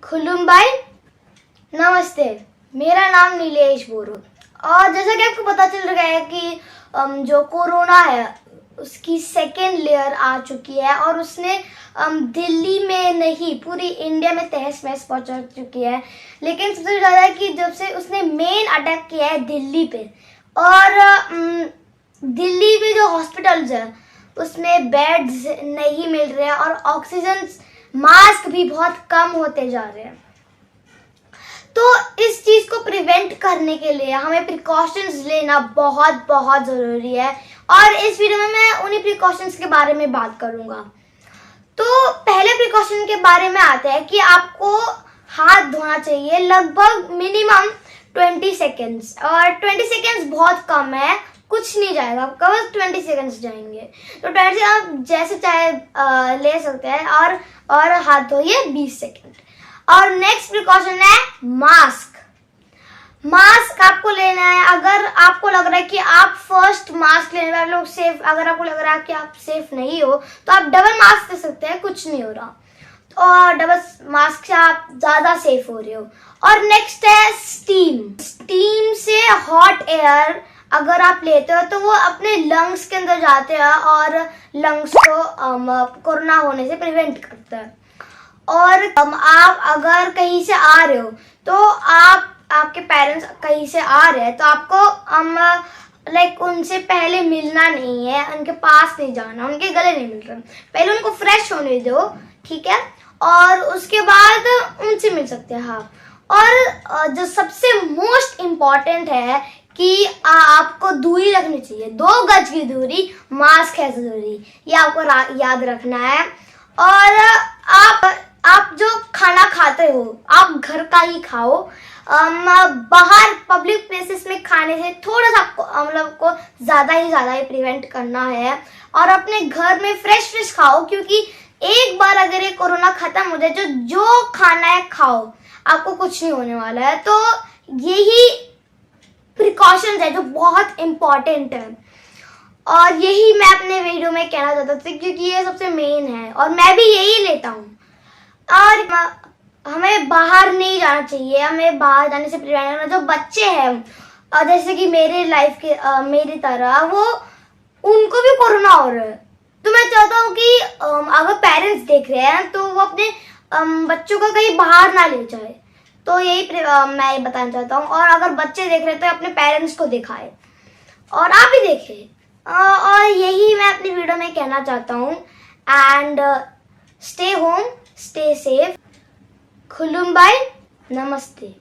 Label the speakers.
Speaker 1: खुलुमबाई, नमस्ते। मेरा नाम नीलेश बोरो। और जैसा कि आपको पता चल रहा है कि जो कोरोना है उसकी सेकेंड लेयर आ चुकी है और उसने दिल्ली में नहीं पूरी इंडिया में तहस महस पहुंचा चुकी है। लेकिन सबसे ज़्यादा है कि जब से उसने मेन अटैक किया है दिल्ली पे, और दिल्ली में जो हॉस्पिटल्स है उसमें बेड्स नहीं मिल रहे हैं और ऑक्सीजन मास्क भी बहुत कम होते जा रहे हैं। तो इस चीज को प्रिवेंट करने के लिए हमें प्रिकॉशंस लेना बहुत बहुत जरूरी है और इस वीडियो में मैं उन्हीं प्रिकॉशंस के बारे में बात करूंगा। तो पहले प्रिकॉशन के बारे में आते हैं कि आपको हाथ धोना चाहिए लगभग मिनिमम 20 सेकेंड्स, और 20 सेकेंड्स बहुत कम है, कुछ नहीं जाएगा, आपका बस 20 सेकेंड्स जाएंगे। तो 20 आप जैसे चाहे ले सकते हैं और हाथ धोइए 20 सेकेंड। और नेक्स्ट प्रिकॉशन है मास्क। मास्क आपको लेना है अगर आपको लग रहा है कि आप फर्स्ट मास्क लेने वाले लोग सेफ, अगर आपको लग रहा है कि आप सेफ नहीं हो तो आप डबल मास्क ले सकते हैं, कुछ नहीं हो रहा, और डबल मास्क से आप ज्यादा सेफ हो रहे हो। और नेक्स्ट है स्टीम। स्टीम से हॉट एयर अगर आप लेते हो तो वो अपने लंग्स के अंदर जाते हैं और लंग्स को कोरोना होने से प्रिवेंट करता है। और आप अगर कहीं से आ रहे हो तो आपके पेरेंट्स कहीं से आ रहे हैं तो आपको लाइक उनसे पहले मिलना नहीं है, उनके पास नहीं जाना, उनके गले नहीं मिल रहे, पहले उनको फ्रेश होने दो, ठीक है, और उसके बाद उनसे मिल सकते हैं। हाँ, और जो सबसे मोस्ट इम्पॉर्टेंट है कि आपको दूरी रखनी चाहिए, 2 गज की दूरी, मास्क है जरूरी, ये आपको याद रखना है। और आप जो खाना खाते हो आप घर का ही खाओ, बाहर पब्लिक प्लेसेस में खाने से थोड़ा सा को ज्यादा ही प्रिवेंट करना है, और अपने घर में फ्रेश खाओ, क्योंकि एक बार अगर ये कोरोना खत्म हो जाए तो जो खाना है खाओ, आपको कुछ नहीं होने वाला है। तो यही प्रिकॉशंस है जो बहुत इम्पोर्टेंट है और यही मैं अपने वीडियो में कहना चाहता था, क्योंकि ये सबसे मेन है और मैं भी यही लेता हूँ। और हमें बाहर नहीं जाना चाहिए, हमें बाहर जाने से प्रिवेंट करना। जो बच्चे हैं जैसे कि मेरे लाइफ के मेरी तरह, वो उनको भी कोरोना हो रहा है, तो मैं चाहता हूँ कि अगर पेरेंट्स देख रहे हैं तो वो अपने बच्चों को कहीं बाहर ना ले जाए। तो यही मैं ये बताना चाहता हूँ। और अगर बच्चे देख रहे हैं तो अपने पेरेंट्स को दिखाए और आप भी देखें। और यही मैं अपनी वीडियो में कहना चाहता हूँ। And stay home, stay safe. खुलुमबाई, नमस्ते।